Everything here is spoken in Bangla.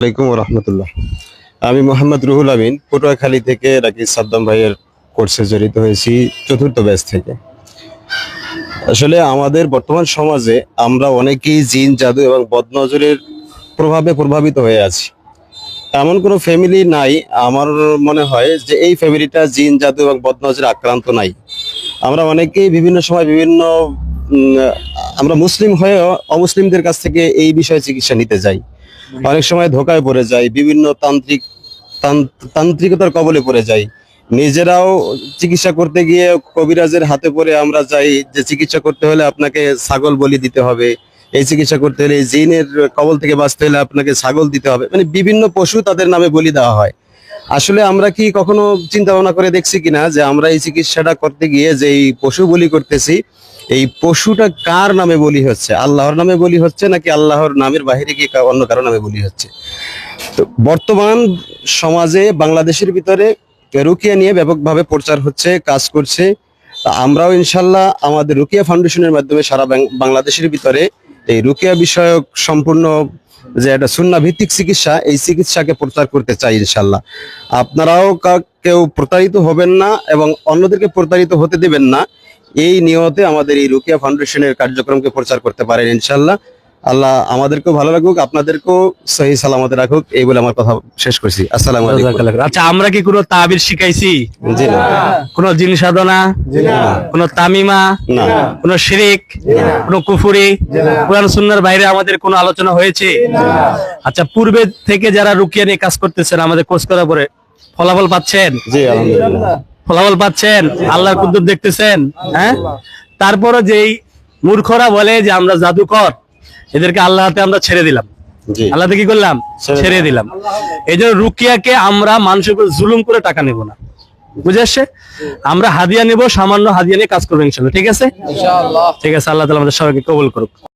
আসসালামু আলাইকুম রহমতুল্লাহ। আমি মোহাম্মদ রুহুল আমিন, পটুয়াখালী থেকে রাকিব সাদ্দাম ভাইয়ের কোর্সে জড়িত হয়েছি, চতুর্থ ব্যাচ থেকে। আসলে আমাদের বর্তমান সমাজে আমরা অনেকেই জিন, জাদু এবং বদনজরের প্রভাবে প্রভাবিত হয়ে আছি। এমন কোনো ফ্যামিলি নাই আমার মনে হয় যে এই ফ্যামিলিটা জিন, জাদু এবং বদনজরে আক্রান্ত নাই। আমরা অনেকেই বিভিন্ন সময় বিভিন্ন উম, আমরা মুসলিম হয়েও অমুসলিমদের কাছ থেকে এই বিষয়ে চিকিৎসা নিতে যাই। অনেক সময় ধোকায় পড়ে যায়, বিভিন্ন তান্ত্রিকতার কবলে পড়ে যায়। নিজেরাও চিকিৎসা করতে গিয়ে কবিরাজের হাতে পড়ে আমরা যাই যে চিকিৎসা করতে হলে আপনাকে ছাগল বলি দিতে হবে, এই চিকিৎসা করতে হলে এই জিনের কবল থেকে বাঁচতে হলে আপনাকে ছাগল দিতে হবে, মানে বিভিন্ন পশু তাদের নামে বলি দেওয়া হয়। আসলে আমরা কি কখনো চিন্তা ভাবনা করে দেখছি কিনা যে আমরা এই চিকিৎসাটা করতে গিয়ে যে এই পশু বলি করতেছি, এই পশুটা কার নামে বলি হচ্ছে? আল্লাহর নামে বলি হচ্ছে নাকি আল্লাহর নামের বাহিরে কি অন্য কারো নামে বলি হচ্ছে? তো বর্তমান সমাজে বাংলাদেশের ভিতরে রুকিয়া নিয়ে ব্যাপকভাবে প্রচার হচ্ছে, কাজ করছে। তা আমরাও ইনশাল্লাহ আমাদের রুকিয়া ফাউন্ডেশনের মাধ্যমে সারা বাংলাদেশের ভিতরে এই রুকিয়া বিষয়ক সম্পূর্ণ যে একটা সুন্নাহ ভিত্তিক চিকিৎসা, এই চিকিৎসাকে প্রচার করতে চাই ইনশাল্লাহ। আপনারাও কেউ প্রতারিত হবেন না এবং অন্যদেরকে প্রতারিত হতে দেবেন না, এই নিয়তে আমাদের এই রুকিয়া ফাউন্ডেশনের কার্যক্রমকে প্রচার করতে পারেন ইনশাল্লাহ। আল্লাহ আমাদেরকেও ভালো রাখুক, আপনাদেরকেও সহি সালামতে রাখুক, এই বলে আমার কথা শেষ করছি। আসসালামু আলাইকুম। আচ্ছা, আমরা কি কোনো তাবিজ শিখাইছি? জি না। কোন জিন সাধনা? কোন তামিমা? না। কোন শিরিক? কোন কুফুরি? কোরআন সুন্নাহর বাইরে আমাদের কোনো আলোচনা হয়েছে? আচ্ছা, পূর্বে থেকে যারা রুকিয়া নিয়ে কাজ করতেছেন আমাদের কোর্স করার পরে ফলাফল পাচ্ছেন? জি আলহামদুলিল্লাহ। ফলাফল পাচ্ছেন? আল্লাহর কুদরত দেখতেছেন? হ্যাঁ। তারপরে যেই মূর্খরা বলে যে আমরা জাদুকর, এদেরকে আল্লাহ হাতে আমরা ছেড়ে দিলাম। জি। আল্লাহতে কি করলাম? ছেড়ে দিলাম। এই জন্য রুকিয়াকে আমরা মানুষের উপর জুলুম করে টাকা নেব না, বুঝে আসছে? আমরা হাদিয়া নেব, সামান্য হাদিয়া নিয়ে কাজ করবো ইনশাআল্লাহ। ঠিক আছে, ঠিক আছে। আল্লাহ তাআলা আমাদের সবাইকে কবুল করুক।